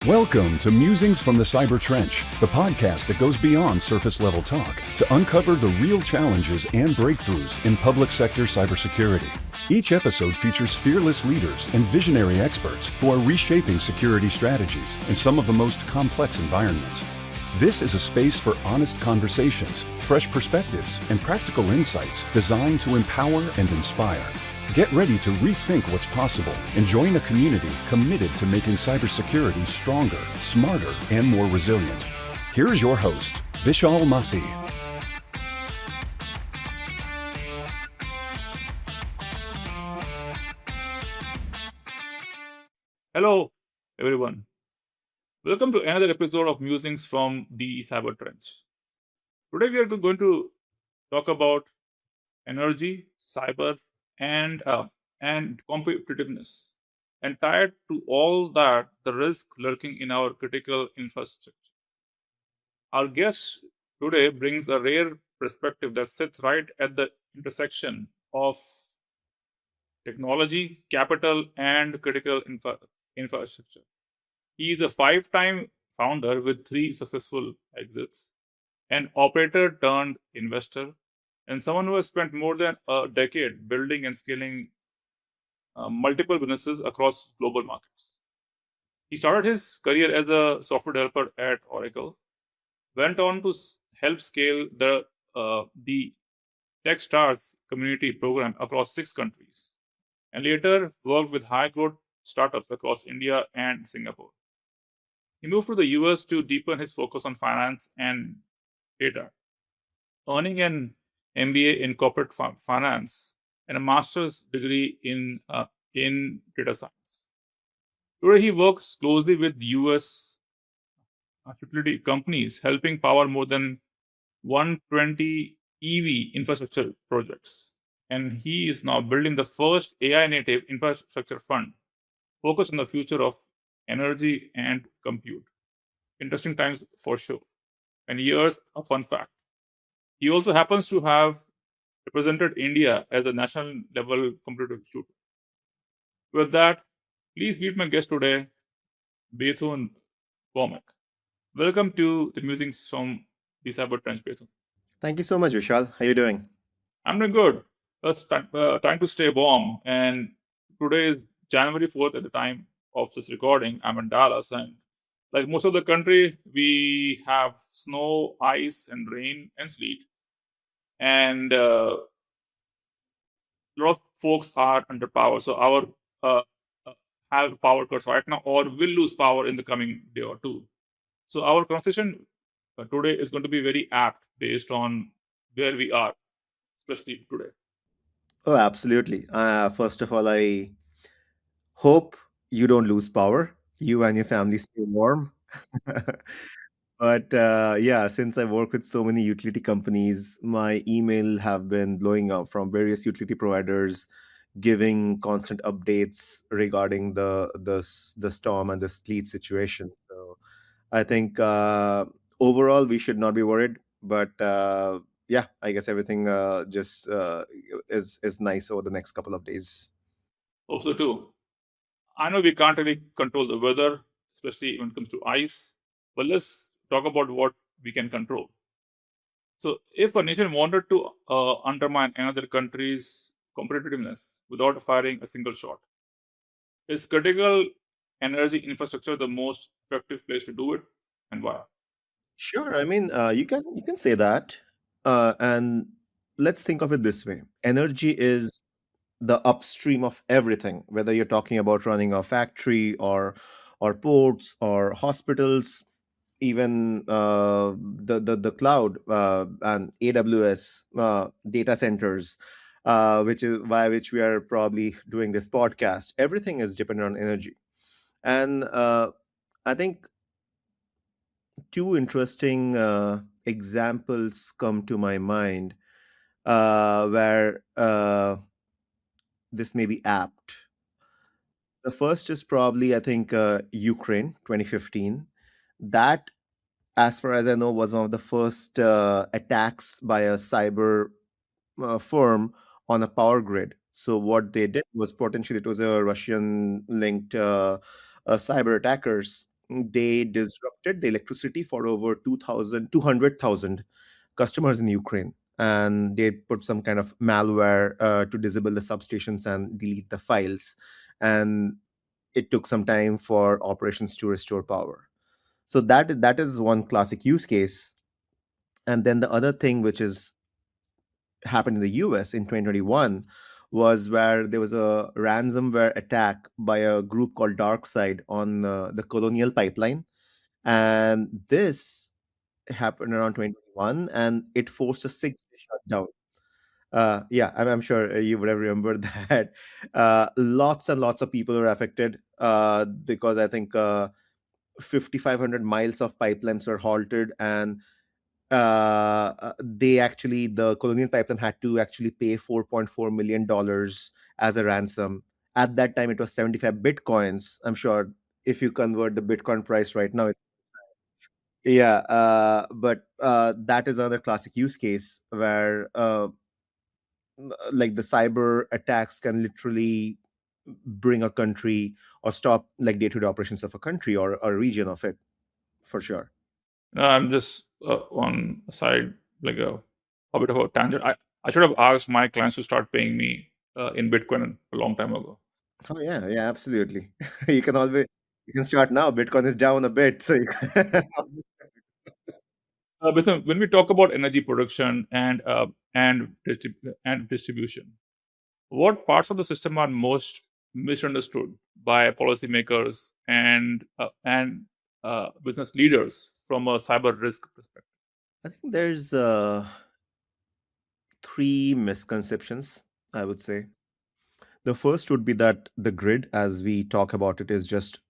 Welcome to Musings from the Cyber Trench, the podcast that goes beyond surface-level talk to uncover the real challenges and breakthroughs in public sector cybersecurity. Each episode features fearless leaders and visionary experts who are reshaping security strategies in some of the most complex environments. This is a space for honest conversations, fresh perspectives, and practical insights designed to empower and inspire. Get ready to rethink what's possible and join a community committed to making cybersecurity stronger, smarter, and more resilient. Here's your host, Vishal Masih. Hello, everyone. Welcome to another episode of Musings from the Cyber Trench. Today, we are going to talk about energy, cyber, and competitiveness, and tied to all that, the risk lurking in our critical infrastructure. Our guest today brings a rare perspective that sits right at the intersection of technology, capital, and critical infrastructure. He is a five-time founder with three successful exits, an operator turned investor, and someone who has spent more than a decade building and scaling multiple businesses across global markets. He started his career as a software developer at Oracle, went on to help scale the TechStars community program across 6 countries, and later worked with high growth startups across India and Singapore. He moved to the US to deepen his focus on finance and data, earning an MBA in corporate finance and a master's degree in data science. Today, he works closely with US utility companies, helping power more than 120 EV infrastructure projects. And he is now building the first AI native infrastructure fund focused on the future of energy and compute. Interesting times for sure. And here's a fun fact. He also happens to have represented India as a national level competitive shooter. With that, please meet my guest today, Bethun Bhowmik. Welcome to the Musings from the Cyber Trench, Bethun. Thank you so much, Vishal. How you doing? I'm doing good. It's time to stay warm. And today is January 4th at the time of this recording. I'm in Dallas, and like most of the country, we have snow, ice, and rain and sleet. And a lot of folks are under power. So our uh, have power cuts right now, or will lose power in the coming day or two. So our conversation today is going to be very apt based on where we are, especially today. Oh, absolutely. First of all, I hope you don't lose power. You and your family stay warm. But yeah, since I work with so many utility companies, my email have been blowing up from various utility providers, giving constant updates regarding the storm and the sleet situation. So I think overall we should not be worried. But yeah, I guess everything just is nice over the next couple of days. Also, too, I know we can't really control the weather, especially when it comes to ice, but let's talk about what we can control. So, if a nation wanted to undermine another country's competitiveness without firing a single shot, is critical energy infrastructure the most effective place to do it, and why? Sure. I mean, you can say that, and let's think of it this way: energy is the upstream of everything. Whether you're talking about running a factory or ports or hospitals, even the cloud and AWS data centers, which is why which we are probably doing this podcast. Everything is dependent on energy, and I think two interesting examples come to my mind where this may be apt. The first is probably, I think, Ukraine 2015. That, as far as I know, was one of the first attacks by a cyber firm on a power grid. So what they did was, potentially it was a Russian linked cyber attackers. They disrupted the electricity for over 200,000 customers in Ukraine. And they put some kind of malware to disable the substations and delete the files. And it took some time for operations to restore power. So that is one classic use case. And then the other thing which is happened in the US in 2021 was where there was a ransomware attack by a group called DarkSide on the Colonial Pipeline. And this happened around 2021 and it forced a 6-day shutdown. Yeah, I'm sure you would have remembered that. Lots and lots of people were affected because I think 5,500 miles of pipelines were halted, and the Colonial Pipeline had to actually pay $4.4 million as a ransom. At that time, it was 75 bitcoins. I'm sure if you convert the Bitcoin price right now, it's yeah. But that is another classic use case where like the cyber attacks can literally bring a country or stop like day-to-day operations of a country or a region of it, for sure. I'm just on a side, like a bit of a tangent. I should have asked my clients to start paying me in Bitcoin a long time ago. Oh yeah, yeah, absolutely. You can always you can start now. Bitcoin is down a bit, so you can But when we talk about energy production and distribution, what parts of the system are most misunderstood by policymakers and business leaders from a cyber risk perspective? I think there's three misconceptions, I would say. The first would be that the grid, as we talk about it, is just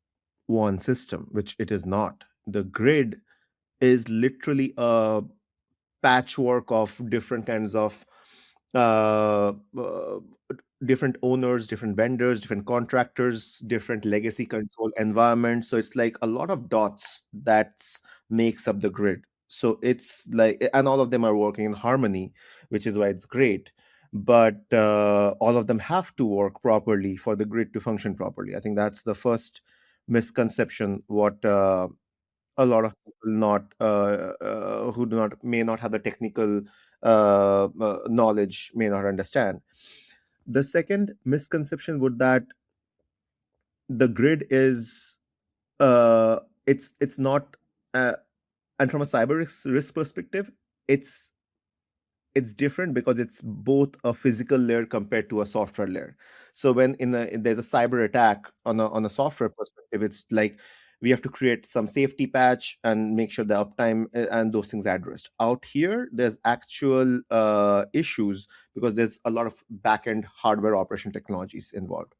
one system, which it is not. The grid is literally a patchwork of different kinds of uh, uh, different owners, different vendors, different contractors, different legacy control environments. So it's like a lot of dots that makes up the grid. So it's like, and all of them are working in harmony, which is why it's great. But all of them have to work properly for the grid to function properly. I think that's the first misconception. What a lot of people not who do not may not have the technical knowledge may not understand. The second misconception would that the grid is uh, it's not uh, and from a cyber risk perspective, it's it's different because it's both a physical layer compared to a software layer. So when there's a cyber attack on a software perspective, it's like we have to create some safety patch and make sure the uptime and those things are addressed. Out here, there's actual issues because there's a lot of back-end hardware operation technologies involved.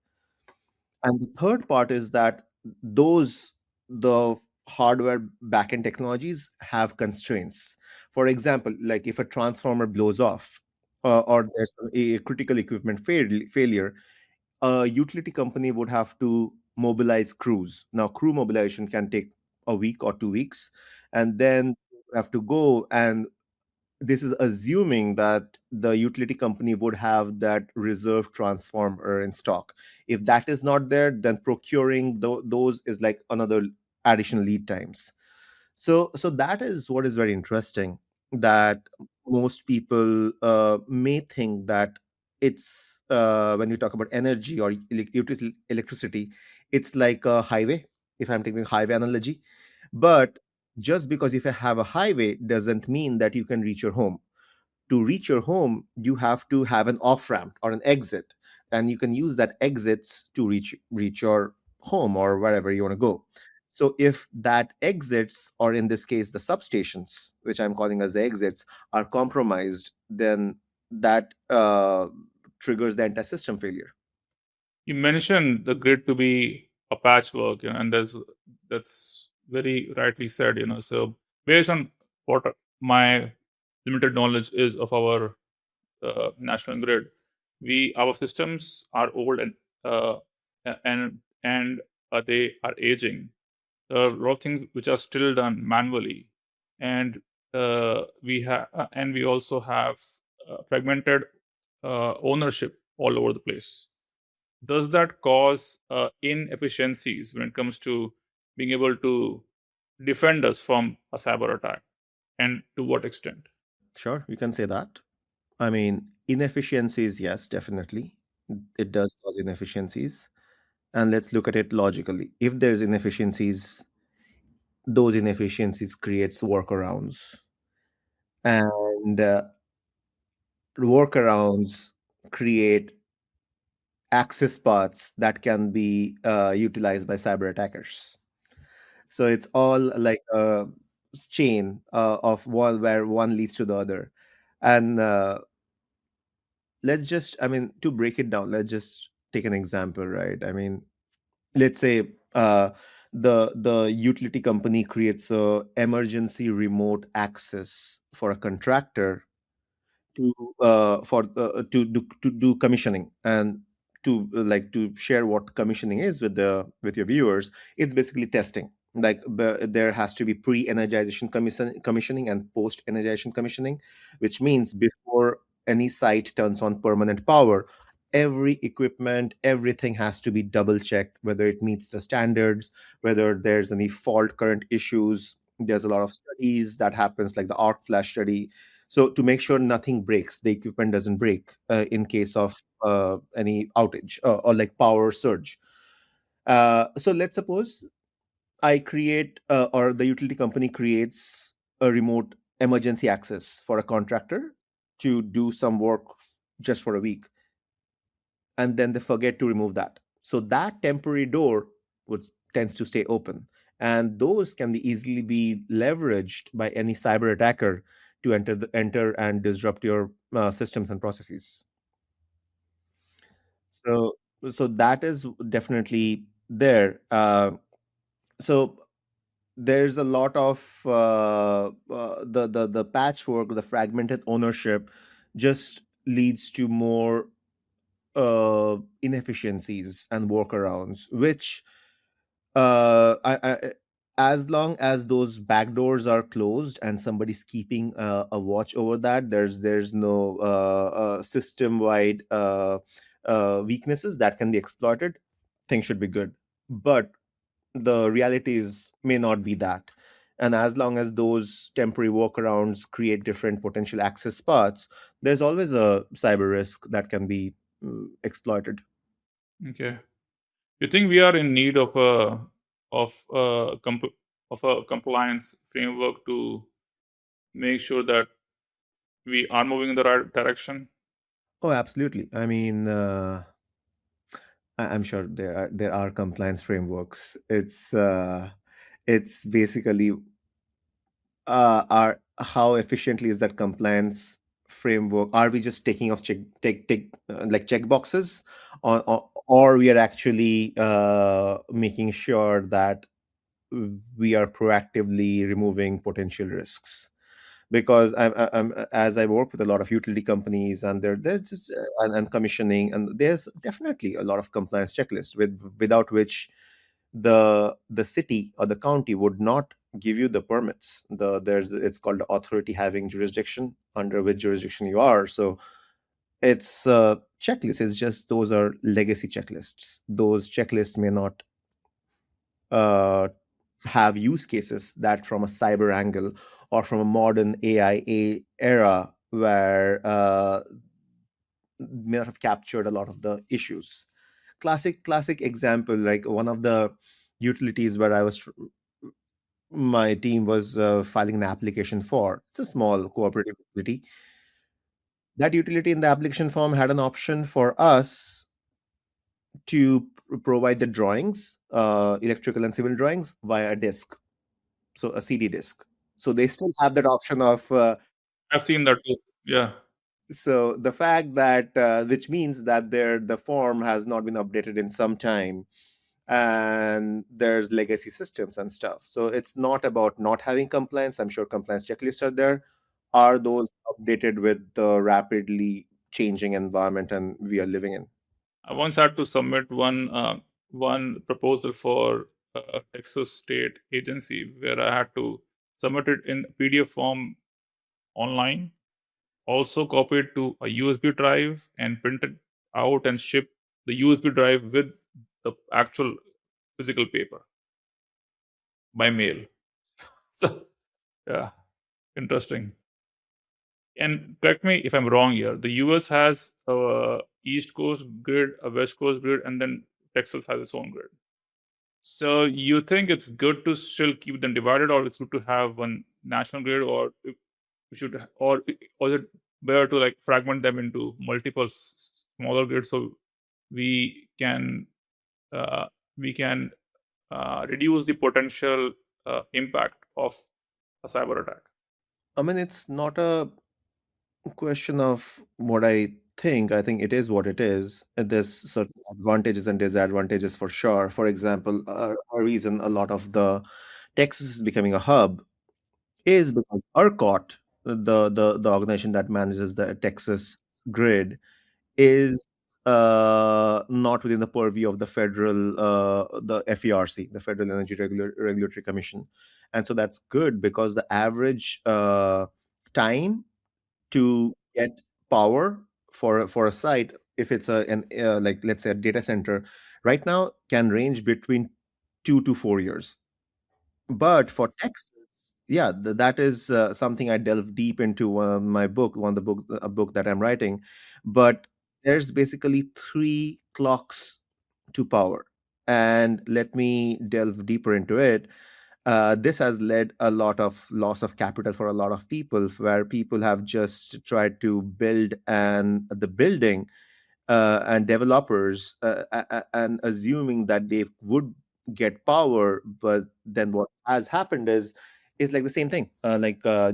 And the third part is that the hardware backend technologies have constraints. For example, like if a transformer blows off or there's a critical equipment failure, a utility company would have to mobilize crews. Now, crew mobilization can take a week or 2 weeks, and then have to go, and this is assuming that the utility company would have that reserve transformer in stock. If that is not there, then procuring those is like another additional lead times. So that is what is very interesting, that most people may think that it's when we talk about energy or electricity, it's like a highway, if I'm taking highway analogy. But just because if you have a highway doesn't mean that you can reach your home. To reach your home, you have to have an off ramp or an exit, and you can use that exits to reach your home or wherever you want to go. So if that exits, or in this case the substations, which I'm calling as the exits, are compromised, then that triggers the entire system failure. You mentioned the grid to be a patchwork, and that's very rightly said. So based on what my limited knowledge is of our national grid, our systems are old uh, and they are aging. There are a lot of things which are still done manually, and we also have fragmented ownership all over the place. Does that cause inefficiencies when it comes to being able to defend us from a cyber attack, and to what extent? Sure, you can say that. I mean, inefficiencies, yes, definitely. It does cause inefficiencies. And let's look at it logically. If there's inefficiencies, those inefficiencies creates workarounds. And workarounds create access paths that can be utilized by cyber attackers. So it's all like a chain of one where one leads to the other. And let's just, I mean, to break it down, let's just take an example, right? I mean, let's say the utility company creates a emergency remote access for a contractor to to do commissioning, and to to share what commissioning is with the with your viewers. It's basically testing. There has to be pre-energization commissioning and post-energization commissioning, which means before any site turns on permanent power, every equipment, everything has to be double checked, whether it meets the standards, whether there's any fault current issues. There's a lot of studies that happens, like the arc flash study, so to make sure nothing breaks, the equipment doesn't break in case of any outage or like power surge. So let's suppose I create or the utility company creates a remote emergency access for a contractor to do some work just for a week, and then they forget to remove that. So that temporary door would tends to stay open, and those can easily be leveraged by any cyber attacker to enter and disrupt your systems and processes. So so that is definitely there. So there's a lot of the patchwork, the fragmented ownership, just leads to more inefficiencies and workarounds, which as long as those backdoors are closed and somebody's keeping a watch over that, there's no system wide weaknesses that can be exploited. Things should be good, but the realities may not be that. And as long as those temporary workarounds create different potential access paths, there's always a cyber risk that can be exploited. Okay. You think we are in need of of a of a compliance framework to make sure that we are moving in the right direction? Oh, absolutely. I mean, I'm sure there are compliance frameworks. It's basically are how efficiently is that compliance framework? Are we just taking off take like check boxes, or we are actually making sure that we are proactively removing potential risks? Because as I work with a lot of utility companies, and they're just and commissioning, and there's definitely a lot of compliance checklists without which the city or the county would not give you the permits. It's called the authority having jurisdiction, under which jurisdiction you are. So it's checklists. It's just those are legacy checklists. Those checklists may not uh, have use cases that from a cyber angle or from a modern AI era where may not have captured a lot of the issues. Classic example, like one of the utilities where my team was filing an application for. It's a small cooperative utility. That utility in the application form had an option for us to provide the drawings, electrical and civil drawings, via a disk, so a CD disk. So they still have that option of. I've seen that too. Yeah. So the fact that which means that the form has not been updated in some time, and there's legacy systems and stuff. So it's not about not having compliance. I'm sure compliance checklists are there. Are those updated with the rapidly changing environment and we are living in? I once had to submit one proposal for a Texas state agency where I had to submit it in PDF form online, also copy it to a USB drive and print it out and ship the USB drive with the actual physical paper. by mail. So, yeah, interesting. And correct me if I'm wrong here. The US has a East Coast grid, a West Coast grid, and then Texas has its own grid. So you think it's good to still keep them divided, or it's good to have one national grid, or we should, or is it better to like fragment them into multiple smaller grids so we can uh, we can reduce the potential impact of a cyber attack? I mean, it's not a question of what I think. I think it is what it is. There's certain advantages and disadvantages for sure. For example, a reason a lot of the Texas is becoming a hub is because ERCOT, the organization that manages the Texas grid, is not within the purview of the federal, the FERC, the Federal Energy Regulatory Commission, and so that's good because the average time to get power for a site, if it's an like let's say a data center, right now can range between 2 to 4 years. But for Texas, yeah, that is something I delve deep into my book, one of the book a book that I'm writing. But there's basically three clocks to power, and let me delve deeper into it. This has led a lot of loss of capital for a lot of people, where people have just tried to build the building and developers and assuming that they would get power, but then what has happened is like the same thing,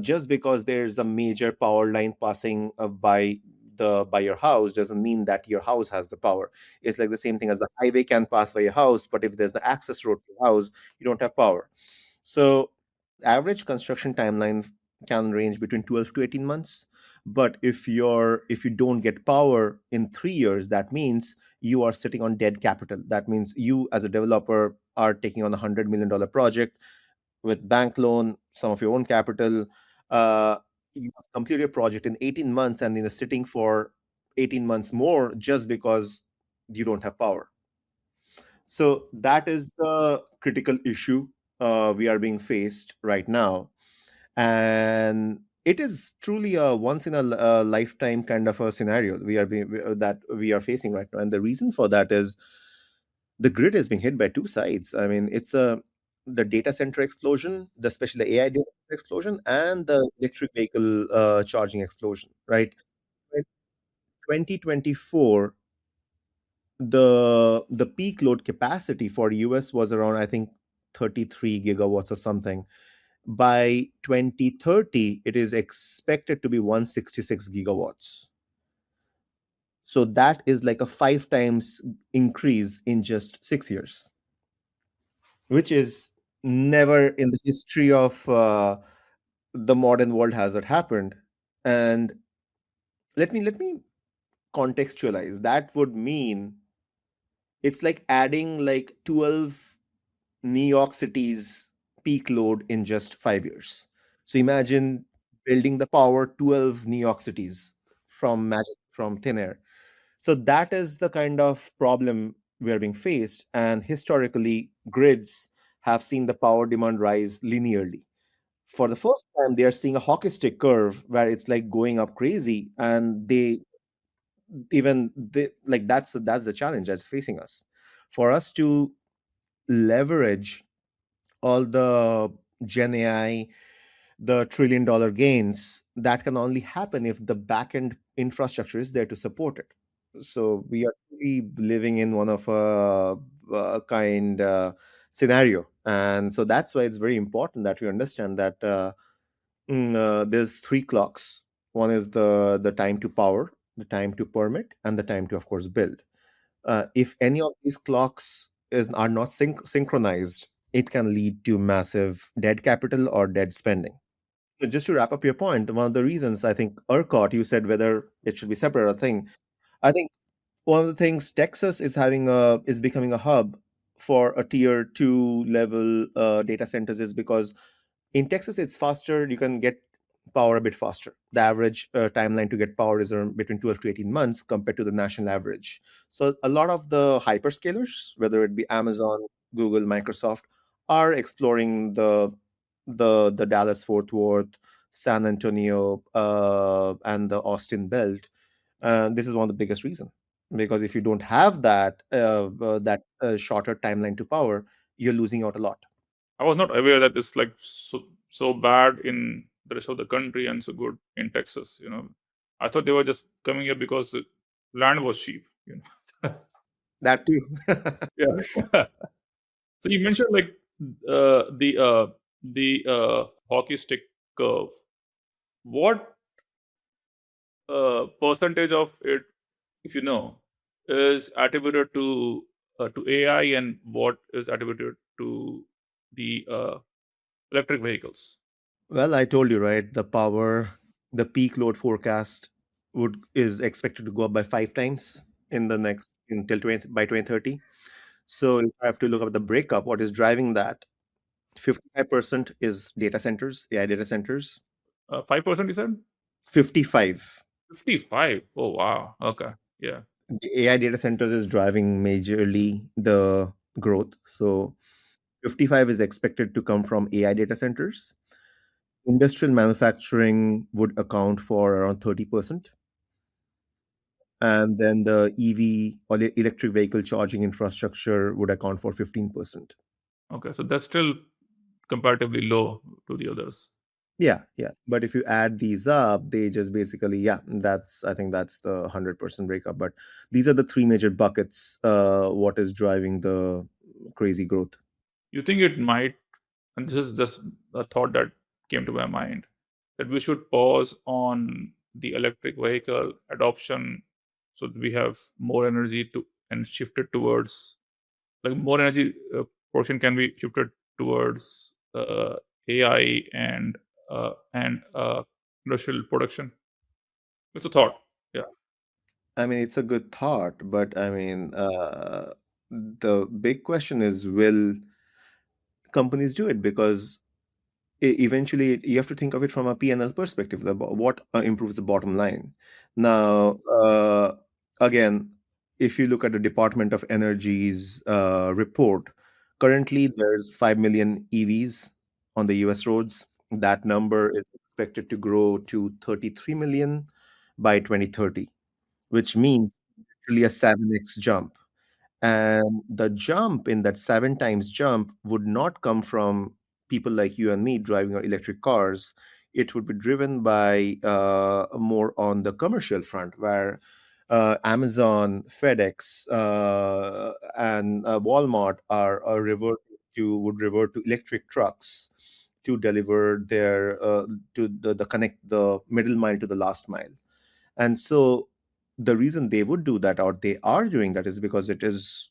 just because there's a major power line passing by your house doesn't mean that your house has the power. It's like the same thing as the highway can pass by your house, but if there's the access road to your house, you don't have power. So average construction timeline can range between 12 to 18 months. But if you don't get power in 3 years, that means you are sitting on dead capital. That means you as a developer are taking on $100 million project with bank loan, some of your own capital. Uh, you have completed your project in 18 months and then sitting for 18 months more just because you don't have power. So that is the critical issue we are being faced right now, and it is truly a once in a lifetime kind of a scenario that we are facing right now. And the reason for that is the grid is being hit by two sides. I mean, it's a the data center explosion, especially the AI data center explosion, and the electric vehicle charging explosion. Right, in 2024, the peak load capacity for US was around, I think, 33 gigawatts or something. By 2030, it is expected to be 166 gigawatts. So that is like a 5 times increase in just 6 years, which is never in the history of the modern world has it happened. And let me contextualize. That would mean it's like adding like 12 New York City's peak load in just 5 years. So imagine building the power 12 New York cities from thin air. So that is the kind of problem we are being faced. And historically, grids have seen the power demand rise linearly. For the first time, they are seeing a hockey stick curve where it's like going up crazy, and like that's the challenge that's facing us. For us to leverage all the Gen AI, the $1 trillion gains, that can only happen if the backend infrastructure is there to support it. So we are really living in one of a kind scenario, and so that's why it's very important that we understand that there's three clocks. One is the time to power, the time to permit, and the time to, of course, build. If any of these clocks are not synchronized, it can lead to massive dead capital or dead spending. So just to wrap up your point, one of the reasons I think ERCOT, you said whether it should be separate or thing. I think one of the things Texas is becoming a hub for a tier 2 level data centers is because in Texas it's faster. You can get power a bit faster. The average timeline to get power is around between 12 to 18 months compared to the national average. So a lot of the hyperscalers, whether it be Amazon, Google, Microsoft, are exploring the Dallas Fort Worth, San Antonio, and the Austin belt. This is one of the biggest reason, because if you don't have that shorter timeline to power, you're losing out a lot. I was not aware that it's like so bad in the rest of the country and so good in Texas. I thought they were just coming here because land was cheap. That too. Yeah. So you mentioned like the hockey stick curve. What percentage of it, if you know, is attributed to AI, and what is attributed to the electric vehicles? Well, I told you, right? The peak load forecast would is expected to go up by 5 times in the next until 20 by 2030. So if I have to look up the breakup, what is driving that? 55% is data centers, AI data centers. 5%, you said? 55. 55. Oh wow. Okay. Yeah. The AI data centers is driving majorly the growth. So 55 is expected to come from AI data centers. Industrial manufacturing would account for around 30%. And then the EV or the electric vehicle charging infrastructure would account for 15%. Okay. So that's still comparatively low to the others. Yeah, yeah. But if you add these up, they just basically, yeah, I think that's the 100% breakup. But these are the three major buckets, what is driving the crazy growth. You think it might, and this is just a thought that came to my mind, that we should pause on the electric vehicle adoption so that we have more energy to and shift it towards, like, more energy portion can be shifted towards AI and industrial production. It's a thought. Yeah. I mean, it's a good thought, but I mean, the big question is, will companies do it? Because eventually you have to think of it from a P&L perspective, what improves the bottom line. Now, again, if you look at the Department of Energy's report, currently there's 5 million EVs on the US roads. That number is expected to grow to 33 million by 2030, which means really a 7x jump. And the jump in that 7 times jump would not come from people like you and me driving our electric cars. It would be driven by more on the commercial front, where Amazon, FedEx, and Walmart are would revert to electric trucks to deliver their to the connect the middle mile to the last mile. And so the reason they would do that, or they are doing that, is because it is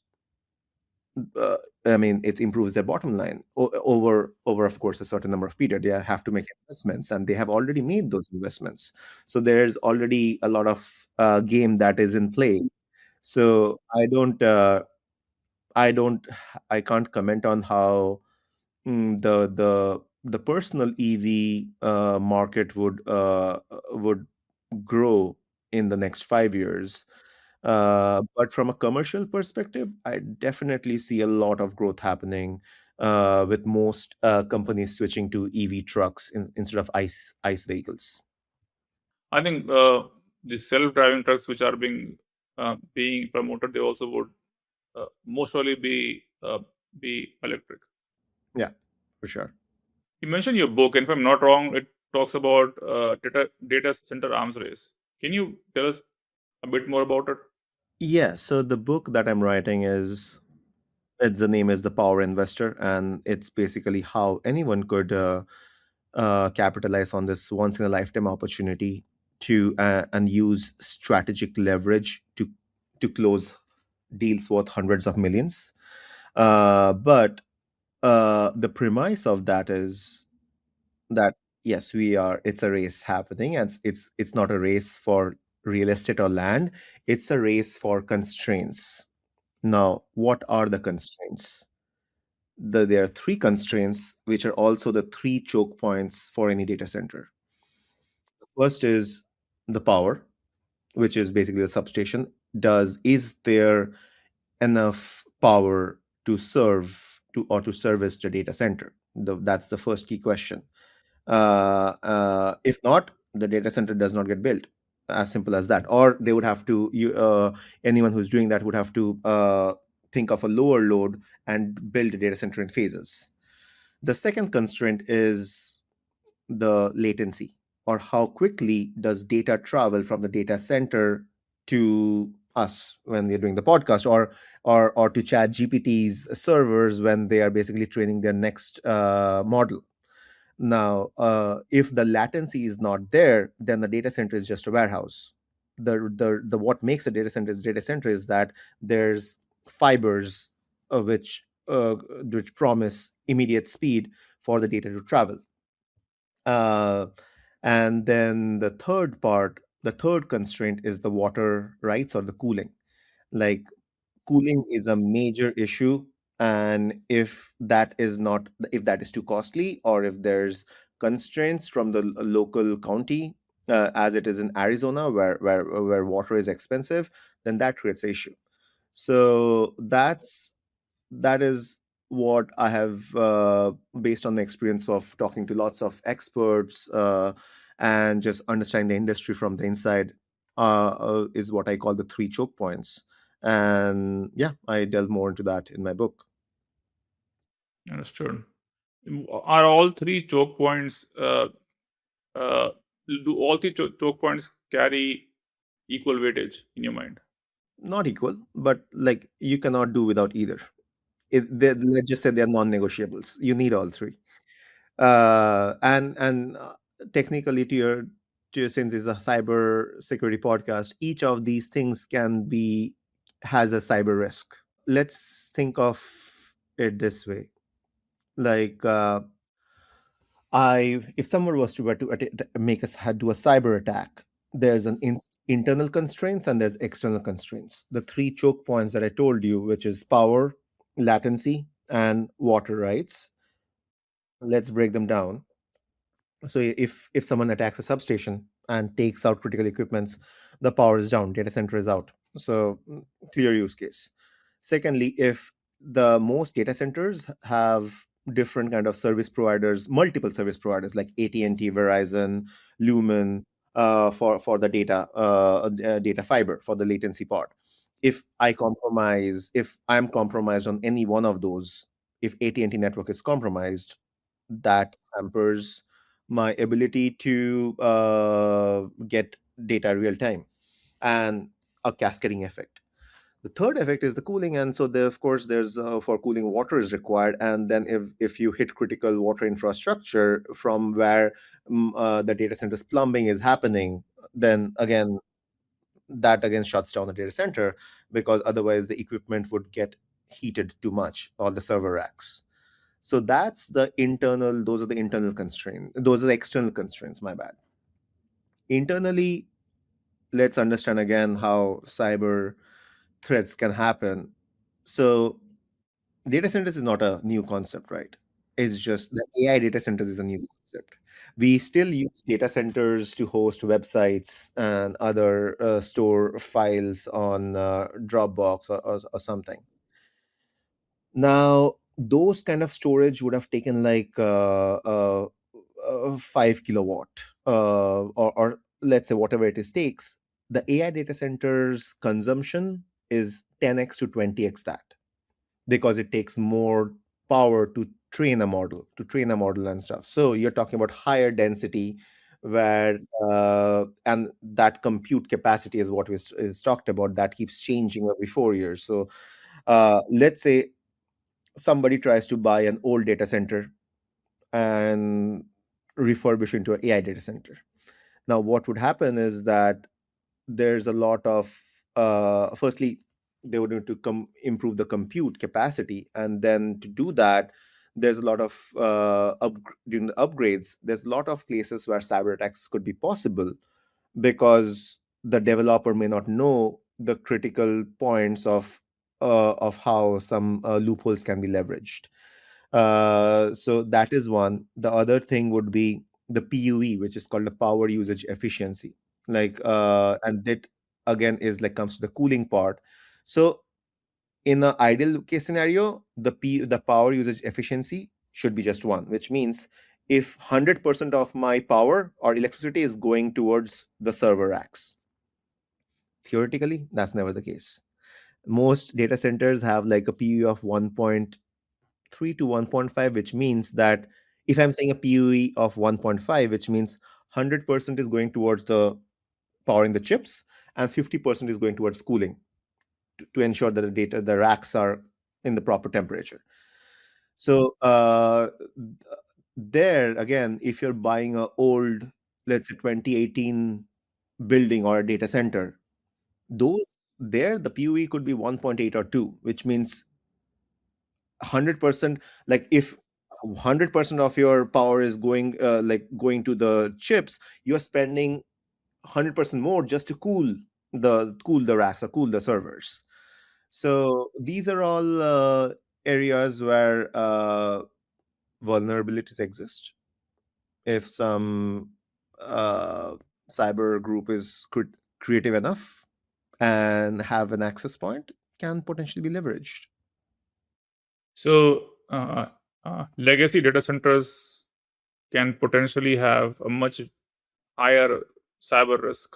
uh, I mean, it improves their bottom line over, of course, a certain number of period. They have to make investments, and they have already made those investments. So there's already a lot of game that is in play. So I don't, I can't comment on how the personal EV market would grow in the next 5 years. But from a commercial perspective, I definitely see a lot of growth happening with most companies switching to EV trucks instead of ICE vehicles. I think the self-driving trucks which are being promoted, they also would most probably be electric. Yeah, for sure. You mentioned your book, and if I'm not wrong, it talks about data center arms race. Can you tell us a bit more about it? Yeah, so the book that I'm writing the name is The Power Investor, and it's basically how anyone could capitalize on this once in a lifetime opportunity to and use strategic leverage to close deals worth hundreds of millions. But the premise of that is that yes, we are. It's a race happening, and it's not a race for real estate or land. It's a race for constraints. Now, what are the constraints? There are three constraints, which are also the three choke points for any data center. The first is the power, which is basically the substation. Is there enough power to service the data center? That's the first key question. If not, the data center does not get built. As simple as that. Or they would have to, anyone who's doing that would have to think of a lower load and build a data center in phases. The second constraint is the latency, or how quickly does data travel from the data center to us when we're doing the podcast, or to chat GPT's servers when they are basically training their next model. Now, if the latency is not there, then the data center is just a warehouse. The what makes a data center is that there's fibers which promise immediate speed for the data to travel. Uh, and then the third constraint is the water rights or the cooling. Like, cooling is a major issue, and if that is too costly, or if there's constraints from the local county, as it is in Arizona, where water is expensive, then that creates an issue. So that is what I have, based on the experience of talking to lots of experts, and just understanding the industry from the inside, is what I call the three choke points. And yeah, I delve more into that in my book. Understood. Are all three choke points, uh, do all three choke points carry equal weightage in your mind? Not equal, but like, you cannot do without either. Let's just say they're non-negotiables. You need all three. And technically, since it's a cyber security podcast, each of these things has a cyber risk. Let's think of it this way. Like, I if someone was to were to make us had do a cyber attack, there's an internal constraints and there's external constraints. The three choke points that I told you, which is power, latency, and water rights. Let's break them down. So if someone attacks a substation and takes out critical equipments, the power is down, data center is out. So, clear use case. Secondly, if the most data centers have different kind of service providers, multiple service providers like AT&T, Verizon, Lumen, for the data fiber for the latency part. If I'm compromised on any one of those, if AT&T network is compromised, that hampers my ability to get data real time, and a cascading effect. The third effect is the cooling, and so there, of course, there's for cooling, water is required, and then if you hit critical water infrastructure from where the data center's plumbing is happening, then again that again shuts down the data center, because otherwise the equipment would get heated too much, all the server racks. So those are the internal constraints. Those are the external constraints, my bad. Internally, let's understand again how cyber threats can happen. So, data centers is not a new concept, right? It's just the AI data centers is a new concept. We still use data centers to host websites and other store files on Dropbox or something. Now, those kind of storage would have taken like 5 kilowatt, or let's say whatever it is takes. The AI data centers consumption is 10x to 20x that, because it takes more power to train a model and stuff. So you're talking about higher density, where and that compute capacity is what is talked about, that keeps changing every 4 years. So let's say somebody tries to buy an old data center and refurbish into an AI data center. Now, what would happen is that there's a lot of firstly, they would need to improve the compute capacity, and then to do that, there's a lot of during the upgrades, there's a lot of places where cyber attacks could be possible, because the developer may not know the critical points of how some loopholes can be leveraged. So that is one. The other thing would be the PUE, which is called the power usage efficiency. And that again is like comes to the cooling part. So in an ideal case scenario, the power usage efficiency should be just one, which means if 100% of my power or electricity is going towards the server racks, theoretically, that's never the case. Most data centers have like a PUE of 1.3 to 1.5, which means that if I'm saying a PUE of 1.5, which means 100% is going towards the powering the chips and 50% is going towards cooling to ensure that the racks are in the proper temperature. So there again, if you're buying a old, let's say 2018 building or a data center, those there the PUE could be 1.8 or 2, which means 100%. Like if 100% of your power is going going to the chips, you're spending 100% more just to cool the racks or cool the servers. So these are all areas where vulnerabilities exist. If some uh, cyber group is creative enough and have an access point, can potentially be leveraged. So, legacy data centers can potentially have a much higher cyber risk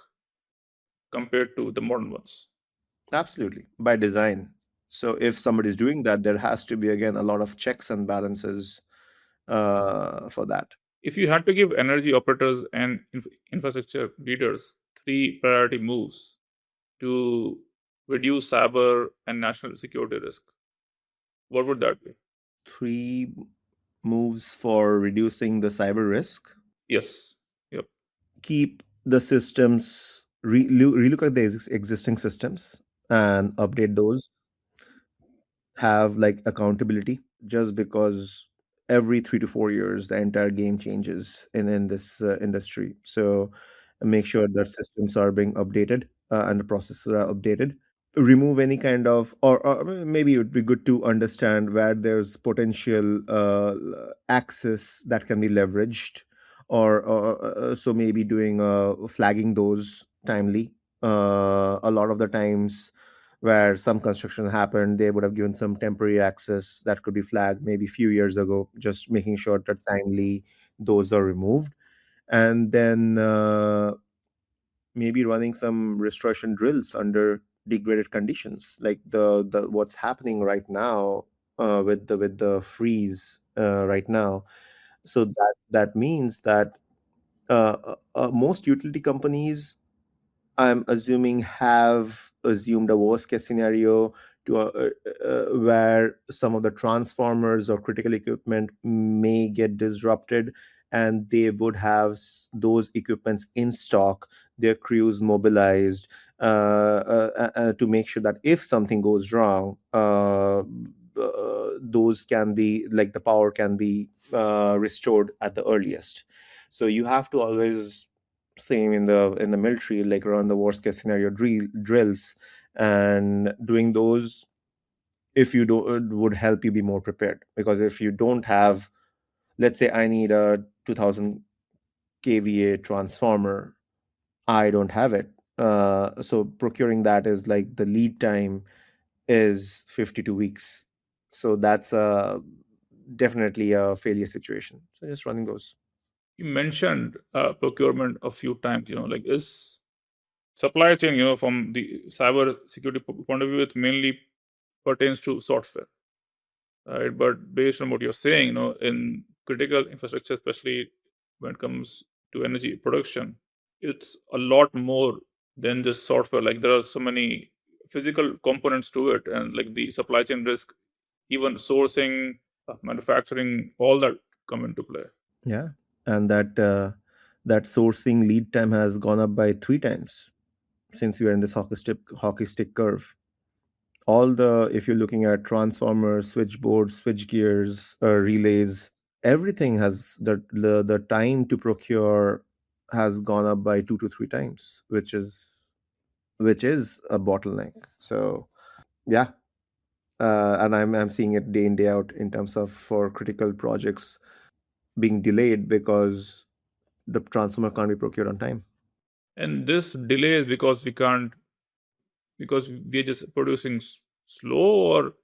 compared to the modern ones. Absolutely, by design. So if somebody is doing that, there has to be again a lot of checks and balances for that. If you had to give energy operators and infrastructure leaders three priority moves to reduce cyber and national security risk, what would that be? Three moves for reducing the cyber risk. Yes. Yep. Keep the systems, relook at the existing systems and update those. Have like accountability, just because every 3 to 4 years the entire game changes in this industry. So make sure that systems are being updated and the processes are updated. Remove any kind of, or maybe it would be good to understand where there's potential access that can be leveraged, so maybe doing flagging those timely. A lot of the times where some construction happened, they would have given some temporary access that could be flagged maybe a few years ago, just making sure that timely those are removed. And then maybe running some restoration drills under degraded conditions, like the what's happening right now with the freeze right now. So that means that most utility companies, I'm assuming, have assumed a worst case scenario to where some of the transformers or critical equipment may get disrupted, and they would have those equipments in stock, their crews mobilized to make sure that if something goes wrong, those can be like the power can be restored at the earliest. So you have to always, same in the military, like run the worst case scenario drills, and doing those, if you do, would help you be more prepared. Because if you don't have, let's say I need a 2000 kVA transformer, I don't have it, so procuring that is like the lead time is 52 weeks. So that's definitely a failure situation. So just running those. You mentioned procurement a few times. Like, is supply chain, from the cyber security point of view, it mainly pertains to software, right? But based on what you're saying, in critical infrastructure, especially when it comes to energy production, it's a lot more than just software. Like, there are so many physical components to it, and like the supply chain risk, even sourcing, manufacturing, all that come into play. Yeah, and that sourcing lead time has gone up by 3 times since we are in this hockey stick curve. All the, if you're looking at transformers, switchboards, switch gears, relays, everything has the time to procure has gone up by 2 to 3 times, which is a bottleneck. So yeah, and I'm seeing it day in day out in terms of for critical projects being delayed because the transformer can't be procured on time. And this delay is because we can't, because we're just producing slow, or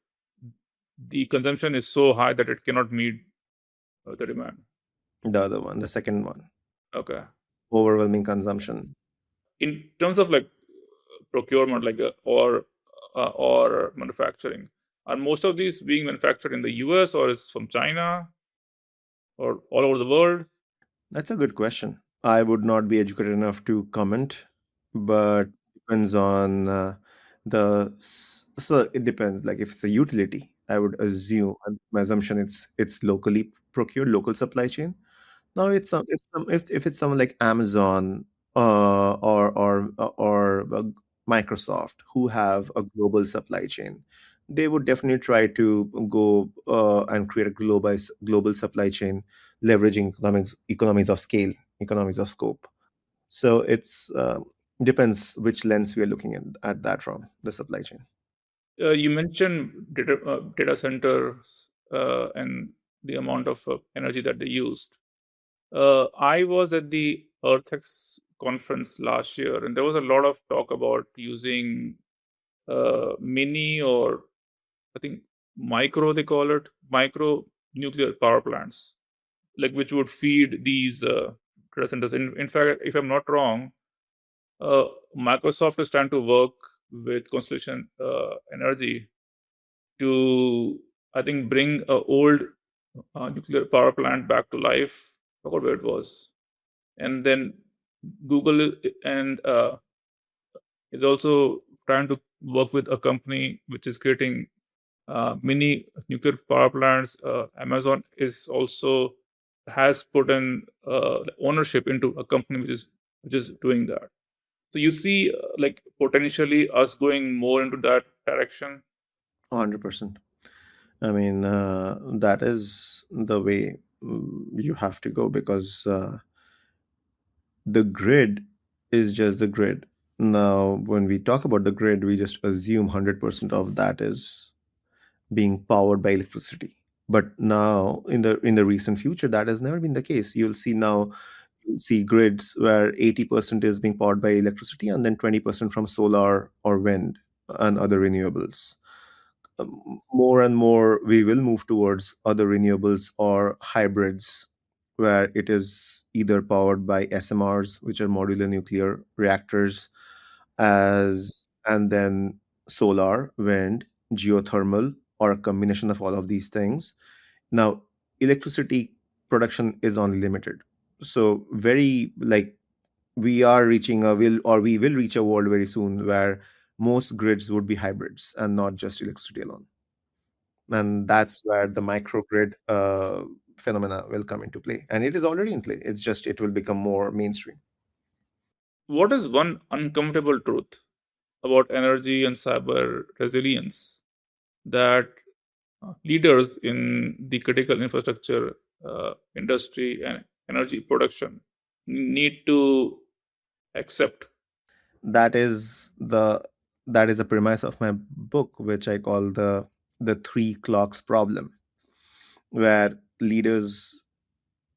the consumption is so high that it cannot meet the demand? The other one, the second one, Okay. overwhelming consumption. In terms of like procurement, like or manufacturing, are most of these being manufactured in the US, or is from China, or all over the world? That's a good question. I would not be educated enough to comment, but depends on so it depends. Like if it's a utility, I would assume, and my assumption, it's locally procured, local supply chain. No, if it's someone like Amazon or Microsoft who have a global supply chain, they would definitely try to go and create a global supply chain, leveraging economies of scale, economies of scope. So it's depends which lens we are looking at that from the supply chain. You mentioned data centers and the amount of energy that they used. I was at the EarthX conference last year, and there was a lot of talk about using mini, or I think micro, they call it, micro nuclear power plants, like which would feed these data centers. In fact, if I'm not wrong, uh, Microsoft is trying to work with Constellation Energy to, I think, bring a old nuclear power plant back to life. I forgot where it was. And then Google and is also trying to work with a company which is creating mini nuclear power plants. Amazon is also has put in ownership into a company which is doing that. So you see, like potentially us going more into that direction. 100%. I mean, that is the way you have to go because the grid is just the grid. Now, when we talk about the grid, we just assume 100% of that is being powered by electricity. But now, in the recent future, that has never been the case. You'll see grids where 80% is being powered by electricity and then 20% from solar or wind and other renewables. More and more we will move towards other renewables or hybrids where it is either powered by SMRs, which are modular nuclear reactors, as and then solar, wind, geothermal, or a combination of all of these things. Now, electricity production is only limited. So very like we will reach a world very soon where most grids would be hybrids and not just electricity alone, and that's where the microgrid phenomena will come into play, and it is already in play. It's just it will become more mainstream. What is one uncomfortable truth about energy and cyber resilience that leaders in the critical infrastructure industry and energy production need to accept? That is the that is the premise of my book, which I call the three clocks problem, where leaders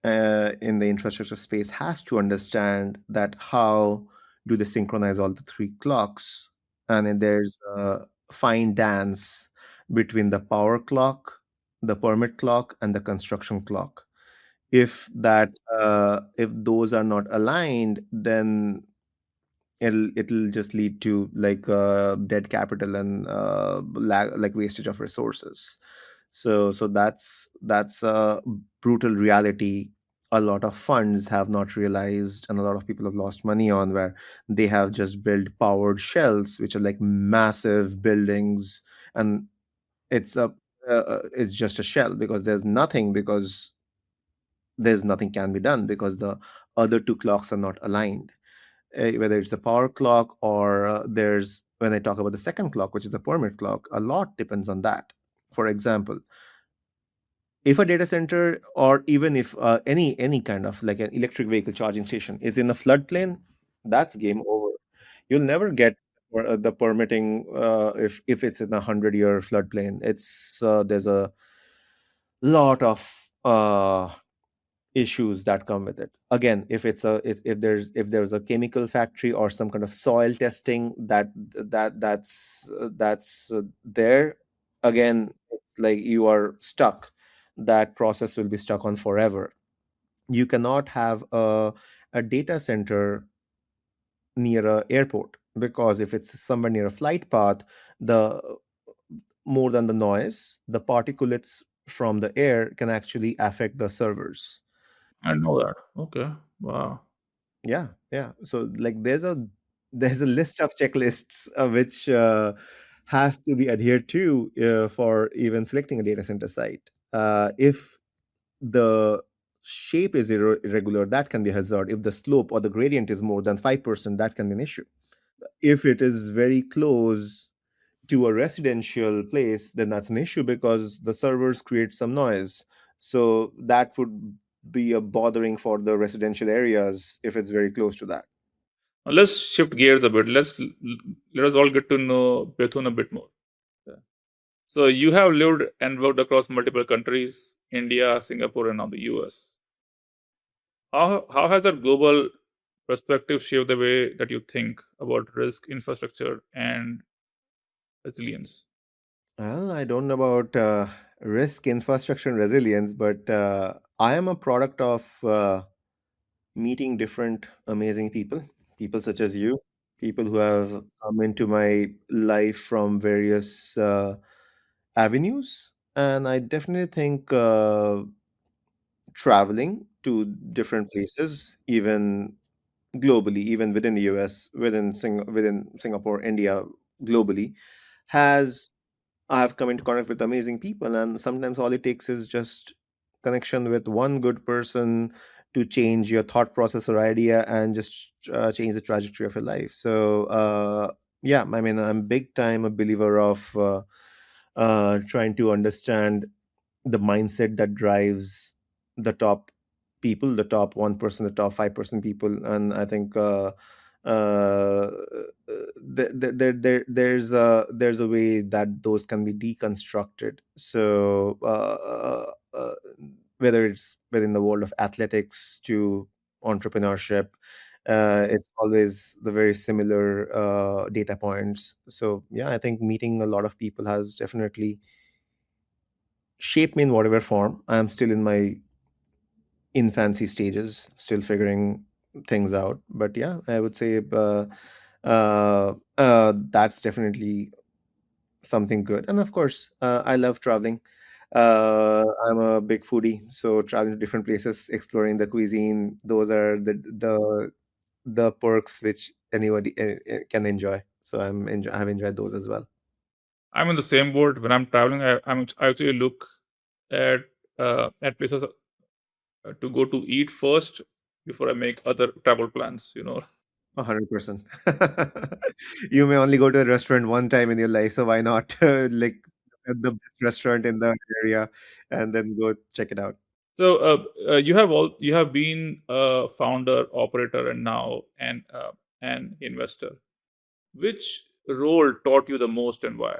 in the infrastructure space has to understand that how do they synchronize all the three clocks, and then there's a fine dance between the power clock, the permit clock, and the construction clock. If those are not aligned, then it'll just lead to like dead capital and like wastage of resources. So that's a brutal reality. A lot of funds have not realized, and a lot of people have lost money on, where they have just built powered shells which are like massive buildings, and it's a it's just a shell because there's nothing can be done because the other two clocks are not aligned, whether it's the power clock or there's when I talk about the second clock, which is the permit clock, a lot depends on that. For example, if a data center or even if any kind of like an electric vehicle charging station is in a floodplain, that's game over. You'll never get the permitting if it's in a 100-year floodplain. It's there's a lot of issues that come with it. Again, if there's a chemical factory or some kind of soil testing that's there, again, it's like you are stuck. That process will be stuck on forever. You cannot have a data center near a airport, because if it's somewhere near a flight path, the more than the noise, the particulates from the air can actually affect the servers. I know that. Okay. Wow. Yeah. So like there's a list of checklists which has to be adhered to for even selecting a data center site. If the shape is irregular, that can be a hazard. If the slope or the gradient is more than 5%, that can be an issue. If it is very close to a residential place, then that's an issue because the servers create some noise. So that would be a bothering for the residential areas if it's very close to that. Now let's shift gears a bit. Let us all get to know Bethun a bit more. Yeah. So you have lived and worked across multiple countries, India, Singapore, and now the US. How has that global perspective shaped the way that you think about risk, infrastructure, and resilience? Well, I don't know about risk, infrastructure, and resilience, but I am a product of meeting different amazing people, people such as you, people who have come into my life from various avenues. And I definitely think traveling to different places, even globally, even within the US, within Singapore, India, globally, has I've come into contact with amazing people, and sometimes all it takes is just connection with one good person to change your thought process or idea and just change the trajectory of your life. So, yeah, I mean, I'm big time a believer of trying to understand the mindset that drives the top people, the top 1%, the top 5% people. And I think uh, there's a way that those can be deconstructed. So whether it's within the world of athletics to entrepreneurship, it's always the very similar data points. So yeah, I think meeting a lot of people has definitely shaped me in whatever form. I'm still in my infancy stages, still figuring things out. But yeah, I would say that's definitely something good. And of course, I love traveling. I'm a big foodie, so traveling to different places, exploring the cuisine, those are the perks which anybody can enjoy. So I've enjoyed those as well. I'm in the same boat. When I'm traveling, I actually look at places to go to eat first before I make other travel plans. 100%. You may only go to a restaurant one time in your life, so why not like at the best restaurant in the area and then go check it out. So you have been a founder, operator, and now an investor. Which role taught you the most and why?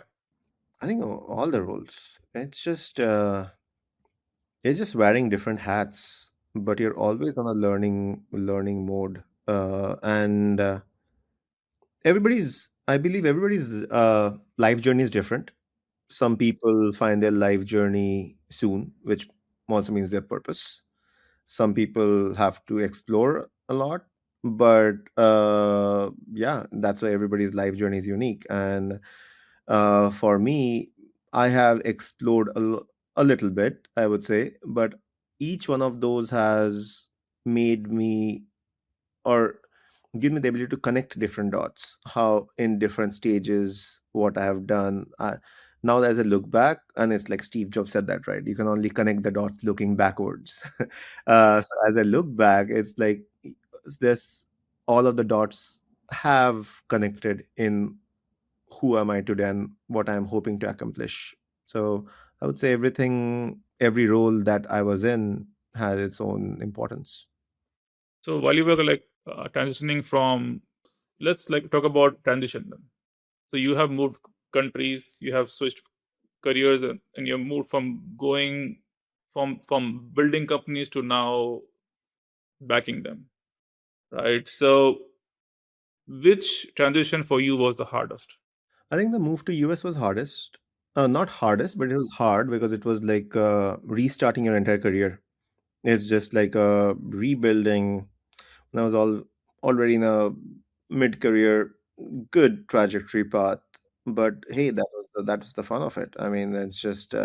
I think all the roles. It's just wearing different hats, but you're always on a learning mode. And I believe everybody's life journey is different. Some people find their life journey soon, which also means their purpose. Some people have to explore a lot, but yeah, that's why everybody's life journey is unique. And for me, I have explored a little bit, I would say, but each one of those has made me or give me the ability to connect different dots, how in different stages what I have done. Now as I look back, and it's like Steve Jobs said that, right? You can only connect the dots looking backwards. So as I look back, it's like this all of the dots have connected in who am I today and what I'm hoping to accomplish. So I would say every role that I was in has its own importance. So while you were like transitioning from, let's like talk about transition then. So you have moved countries, you have switched careers, and you have moved from going from building companies to now backing them, right? So, which transition for you was the hardest? I think the move to US was hardest. Not hardest, but it was hard because it was like restarting your entire career. It's just like rebuilding. And I was already in a mid-career, good trajectory path. But hey, that was the fun of it. I mean, it's just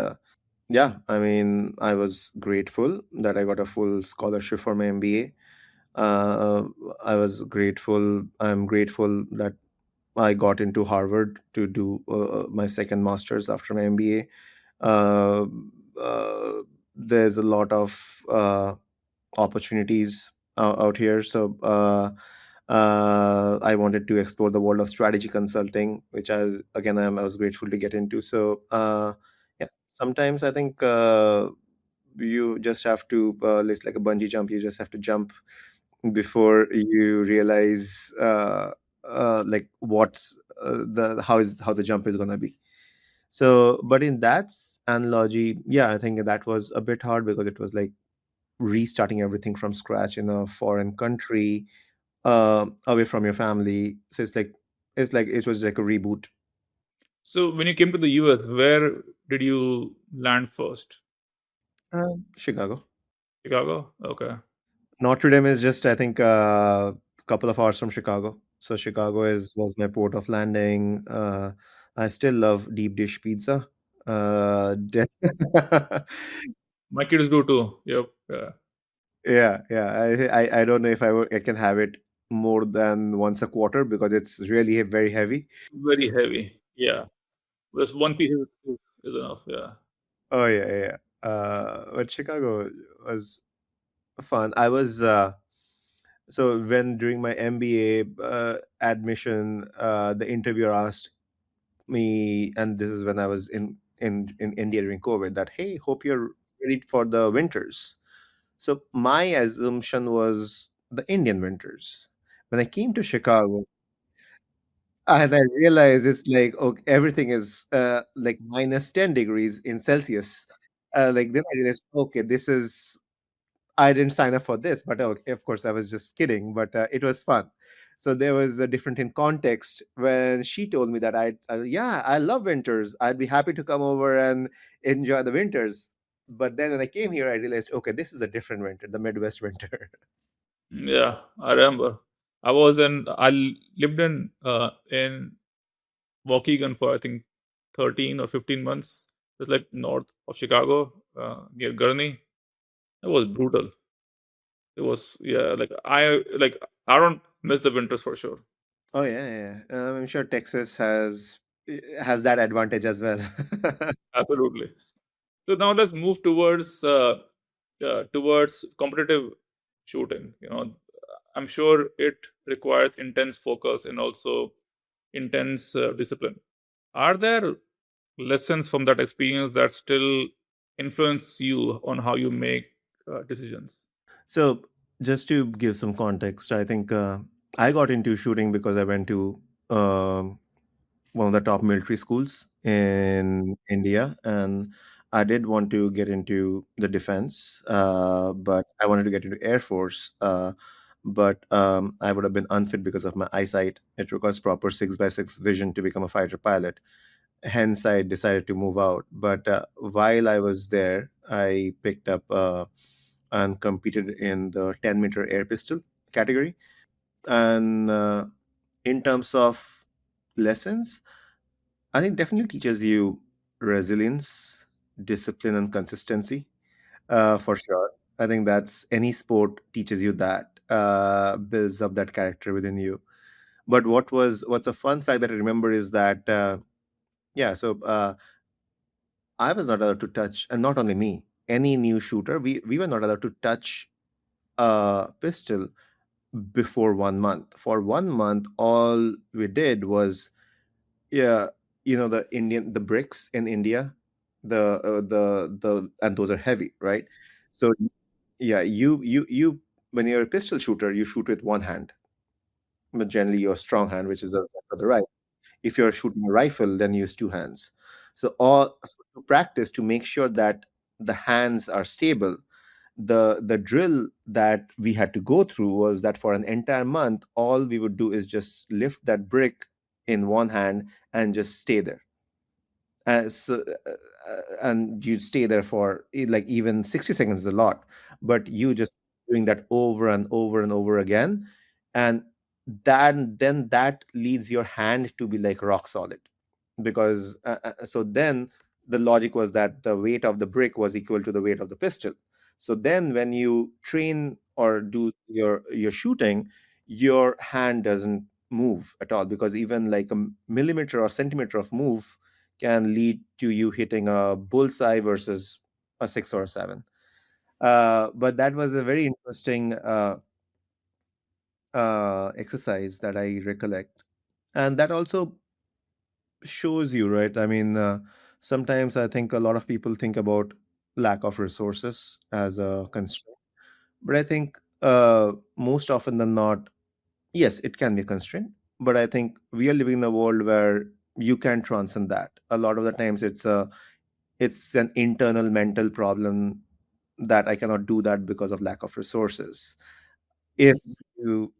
yeah. I mean, I was grateful that I got a full scholarship for my MBA. Uh, I was grateful. I'm grateful that I got into Harvard to do my second master's after my MBA. Uh, uh, there's a lot of opportunities out here. So I wanted to explore the world of strategy consulting, which I was grateful to get into. So yeah, sometimes I think you just have to, it's like a bungee jump. You just have to jump before you realize like what's the how the jump is gonna be. So, but in that analogy, yeah, I think that was a bit hard because it was like restarting everything from scratch in a foreign country, away from your family. So it's like it was like a reboot. So, when you came to the US, where did you land first? Chicago. Chicago? Okay. Notre Dame is just, I think, a couple of hours from Chicago. So Chicago is was my port of landing. I still love deep dish pizza. De- My kids do too. Yep. Yeah. yeah. I don't know if I can have it more than once a quarter because it's really very heavy. Very heavy. Yeah. Just one piece is enough. Yeah. Oh yeah. But Chicago was fun. I was so when during my MBA admission, the interviewer asked me, and this is when I was in India during COVID, that hey, hope you're ready for the winters. So my assumption was the Indian winters. When I came to Chicago, and I realized it's like, okay, everything is like minus 10 degrees in Celsius. Like then I realized, okay, this is I didn't sign up for this, but okay, of course I was just kidding. But it was fun. So there was a different in context when she told me that yeah, I love winters. I'd be happy to come over and enjoy the winters. But then when I came here, I realized, okay, this is a different winter, the Midwest winter. Yeah. I remember. I lived in Waukegan for I think 13 or 15 months. It's like north of Chicago, near Gurney. It was brutal. It was, yeah, I don't miss the winters for sure. Oh yeah. I'm sure Texas has that advantage as well. Absolutely. So now let's move towards competitive shooting. I'm sure it requires intense focus and also intense discipline. Are there lessons from that experience that still influence you on how you make decisions? So just to give some context, I think I got into shooting because I went to um one of the top military schools in India, and I did want to get into the defense, but I wanted to get into Air Force. But I would have been unfit because of my eyesight. It requires proper 6x6 vision to become a fighter pilot. Hence, I decided to move out. But while I was there, I picked up and competed in the 10-meter air pistol category. And in terms of lessons, I think definitely teaches you resilience, discipline, and consistency, for sure. I think that's any sport teaches you that, builds up that character within you. But what's a fun fact that I remember is that yeah, so I was not allowed to touch, and not only me, any new shooter, we were not allowed to touch a pistol before 1 month. For 1 month, all we did was, yeah, the bricks in India, the and those are heavy, right? So yeah, you when you're a pistol shooter, you shoot with one hand, but generally your strong hand, which is the left or the right. If you're shooting a rifle, then use two hands. So all to practice to make sure that the hands are stable. The drill that we had to go through was that for an entire month, all we would do is just lift that brick in one hand and just stay there. And you'd stay there for like even 60 seconds is a lot, but you just doing that over and over and over again. And then that leads your hand to be like rock solid, because so then the logic was that the weight of the brick was equal to the weight of the pistol. So then when you train or do your shooting, your hand doesn't move at all, because even like a millimeter or centimeter of move can lead to you hitting a bullseye versus a 6 or a 7. But that was a very interesting exercise that I recollect. And that also shows you, right? I mean, sometimes I think a lot of people think about lack of resources as a constraint. But I think most often than not, yes, it can be a constraint. But I think we are living in a world where you can transcend that. A lot of the times it's an internal mental problem that I cannot do that because of lack of resources. If you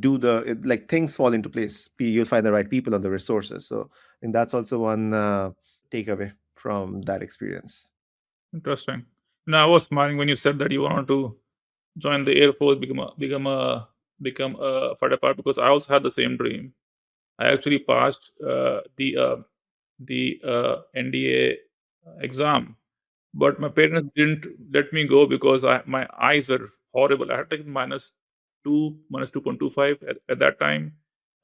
do like things fall into place, you'll find the right people and the resources. So I think that's also one takeaway from that experience. Interesting. Now, I was smiling when you said that you wanted to join the Air Force, become a fighter pilot, because I also had the same dream. I actually passed the NDA exam, but my parents didn't let me go because my eyes were horrible. I had taken minus 2.25 at that time,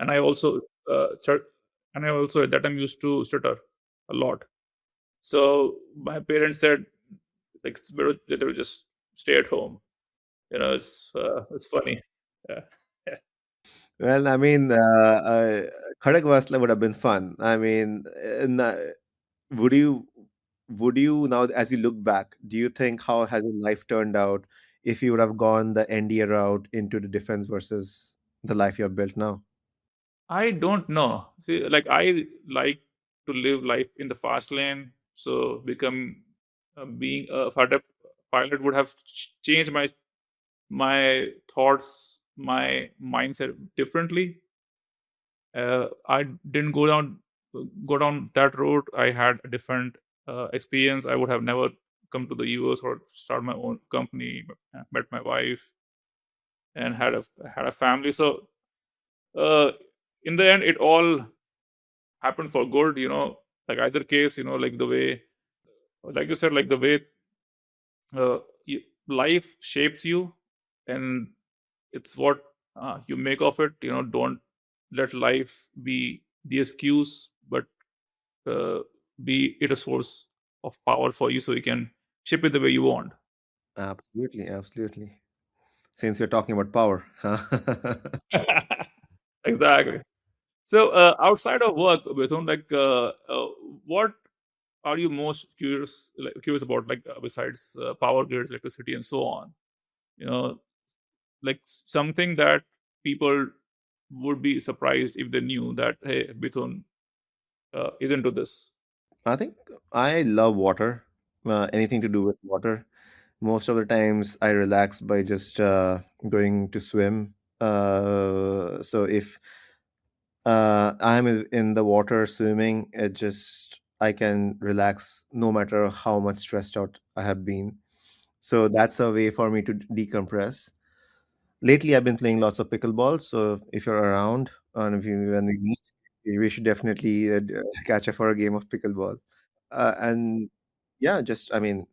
and I also at that time used to stutter a lot. So my parents said, like, it's better that they would just stay at home. It's funny. Yeah. Well, I mean, Khadagwasla would have been fun. I mean, would you would you now, as you look back, do you think how has your life turned out if you would have gone the NDA route into the defense versus the life you have built now? I don't know. See, like, I like to live life in the fast lane. So being a fighter pilot would have changed my thoughts, my mindset differently. I didn't go down that road. I had a different experience. I would have never come to the US or start my own company, met my wife, and had a family. So uh, in the end, it all happened for good. Like, either case, like the way, like you said, like the way uh, life shapes you, and it's what you make of it. Don't let life be the excuse, but uh, be it a source of power for you, so you can shape it the way you want. Absolutely, absolutely. Since you're talking about power, huh? Exactly. So, outside of work, Bethune, like, what are you most curious about, like, besides power grids, electricity, and so on? You know, like, something that people would be surprised if they knew that, hey, Bethune is into this. I think I love water. Anything to do with water. Most of the times, I relax by just going to swim. So if I'm in the water swimming, it just I can relax no matter how much stressed out I have been. So that's a way for me to decompress. Lately, I've been playing lots of pickleball. So if you're around and if you when we meet, we should definitely catch up for a game of pickleball. And yeah, just I mean,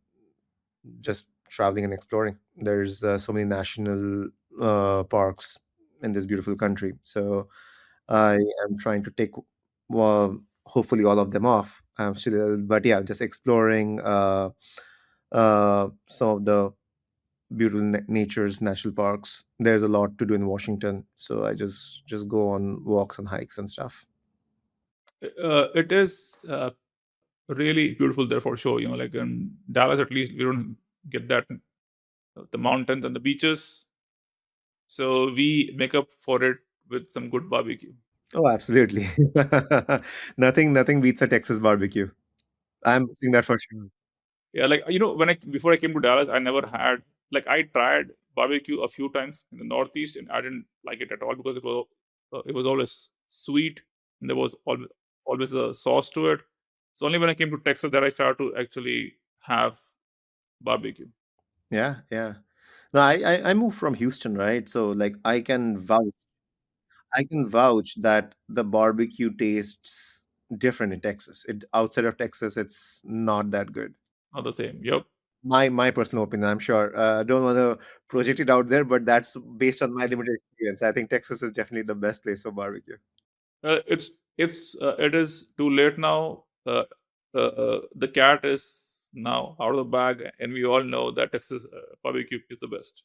just traveling and exploring. There's so many national parks in this beautiful country. So I am trying to take, well, hopefully all of them off. I'm still, but yeah, just exploring some of the beautiful nature's national parks. There's a lot to do in Washington, so I just go on walks and hikes and stuff. It is really beautiful there, for sure. Like in Dallas, at least we don't get that, the mountains and the beaches. So we make up for it with some good barbecue. Oh, absolutely. Nothing beats a Texas barbecue. I'm missing that for sure. Yeah, like before I came to Dallas, I never had I tried barbecue a few times in the Northeast, and I didn't like it at all because it was always sweet, and there was always a sauce to it. It's only when I came to Texas that I started to actually have barbecue. Yeah, yeah. No, I moved from Houston, right? So like I can vouch that the barbecue tastes different in Texas. It outside of Texas, it's not that good. Not the same. Yep. My personal opinion, I'm sure. Don't want to project it out there, but that's based on my limited experience. I think Texas is definitely the best place for barbecue. It is too late now. The cat is now out of the bag, and we all know that Texas barbecue is the best.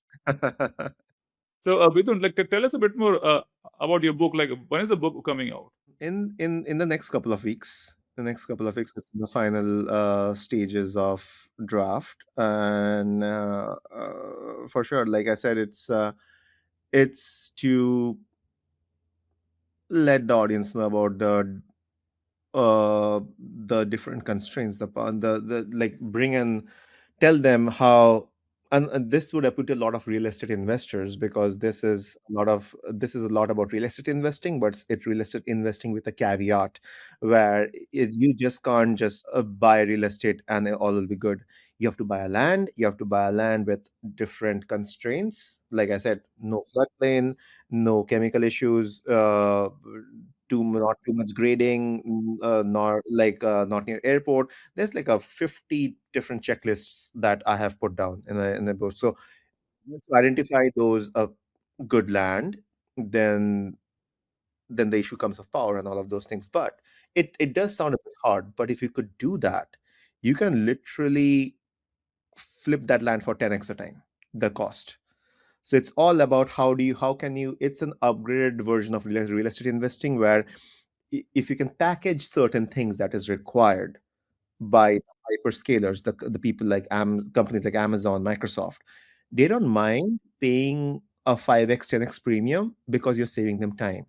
So, Bithun, tell us a bit more about your book. Like, when is the book coming out? In the next couple of weeks. The next couple of weeks, it's in the final stages of draft, and for sure, like I said, it's to let the audience know about the different constraints, the like bring in, tell them how, and this would appeal to a lot of real estate investors, because this is a lot about real estate investing, but it's real estate investing with a caveat, where you just can't just buy real estate and all will be good. You have to buy a land. You have to buy a land with different constraints. Like I said, no floodplain, no chemical issues, not too much grading, not near airport. There's like a 50 different checklists that I have put down in the book. So once you identify those good land, then the issue comes of power and all of those things. But it does sound a bit hard. But if you could do that, you can literally flip that land for 10x a time the cost. So it's all about how can you, it's an upgraded version of real estate investing, where if you can package certain things that is required by the hyperscalers, the people like companies like Amazon, Microsoft, they don't mind paying a 5x, 10x premium because you're saving them time.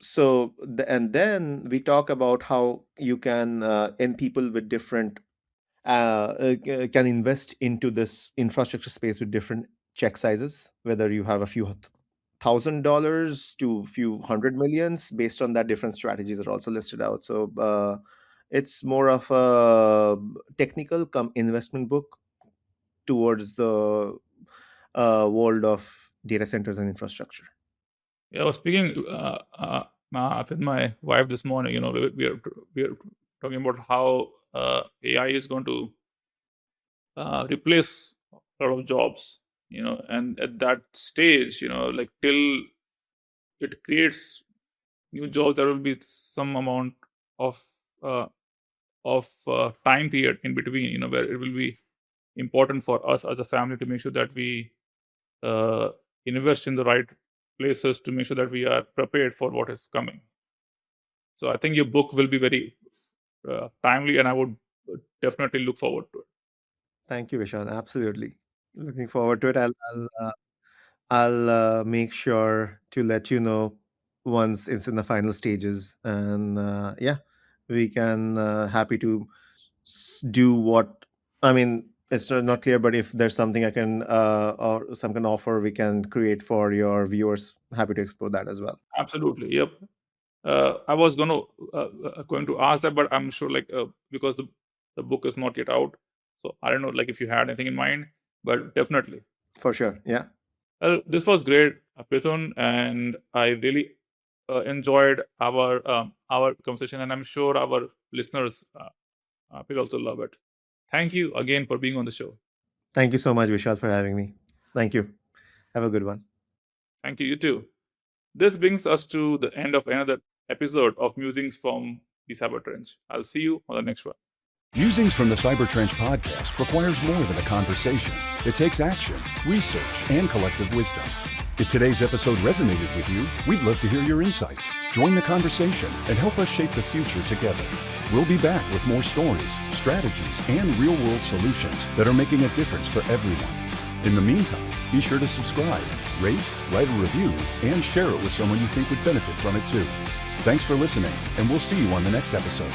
So and then we talk about how you can and people with different can invest into this infrastructure space with different check sizes, whether you have a few $1,000 to few hundred millions. Based on that, different strategies are also listed out. So it's more of a technical investment book towards the world of data centers and infrastructure. Yeah, I was speaking with my wife this morning. We are talking about how AI is going to replace a lot of jobs. And at that stage, till it creates new jobs, there will be some amount of uh, time period in between. Where it will be important for us as a family to make sure that we uh, invest in the right places to make sure that we are prepared for what is coming. So I think your book will be very timely, and I would definitely look forward to it. Thank you, Vishal. Absolutely. Looking forward to it. I'll make sure to let you know once it's in the final stages, and yeah, we can happy to do what, I mean. It's not clear, but if there's something I can or some can offer, we can create for your viewers. Happy to explore that as well. Absolutely, yep. I was going to ask that, but I'm sure because the book is not yet out, so I don't know if you had anything in mind, but definitely. For sure. Yeah. Well, this was great, Bethun, and I really enjoyed our conversation, and I'm sure our listeners will also love it. Thank you again for being on the show. Thank you so much, Vishal, for having me. Thank you. Have a good one. Thank you, you too. This brings us to the end of another episode of Musings from the Cyber Trench. I'll see you on the next one. Musings from the Cyber Trench podcast requires more than a conversation. It takes action, research, and collective wisdom. If today's episode resonated with you, we'd love to hear your insights. Join the conversation and help us shape the future together. We'll be back with more stories, strategies, and real-world solutions that are making a difference for everyone. In the meantime, be sure to subscribe, rate, write a review, and share it with someone you think would benefit from it too. Thanks for listening, and we'll see you on the next episode.